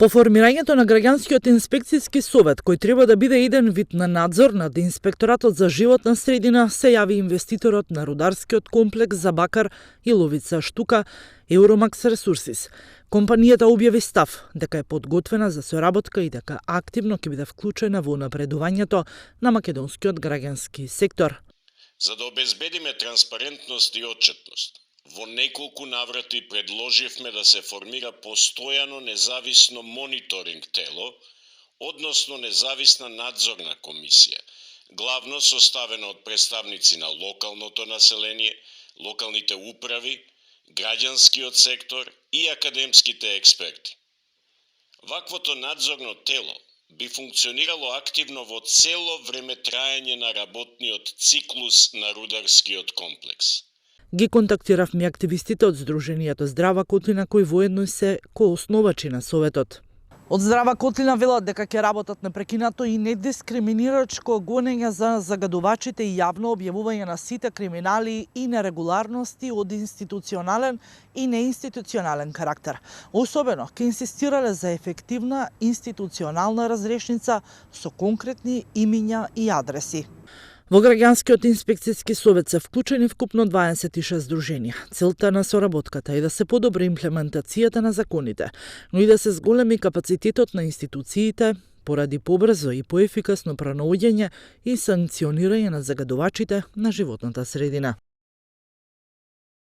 По формирањето на граѓанскиот инспекцијски совет, кој треба да биде еден вид на надзор над Инспекторатот за животна средина, се јави инвеститорот на рударскиот комплекс за бакар и ловица штука Euromax Resources. Компанијата објави став дека е подготвена за соработка и дека активно ќе биде вклучена во напредувањето на македонскиот граѓански сектор. За да обезбедиме транспарентност и отчетност, во неколку наврати предложивме да се формира постојано независно мониторинг тело, односно независна надзорна комисија, главно составена од представници на локалното население, локалните управи, граѓанскиот сектор и академските експерти. Ваквото надзорно тело би функционирало активно во цело време траење на работниот циклус на рударскиот комплекс. Ги контактиравме активистите од Сдруженијето Здрава Котлина, кои воедно и се коосновачи на Советот. Од Здрава Котлина велат дека ќе работат непрекинато и недискриминирачко гонење за загадувачите и јавно објавување на сите криминали и нерегуларности од институционален и неинституционален карактер. Особено ќе инсистирале за ефективна институционална разрешница со конкретни имиња и адреси. Во граѓанскиот инспекцијски совет се вклучени вкупно 26 здруженија. Целта на соработката е да се подобри имплементацијата на законите, но и да се зголеми капацитетот на институциите поради побрзо и поефикасно пронаоѓање и санкционирање на загадувачите на животната средина.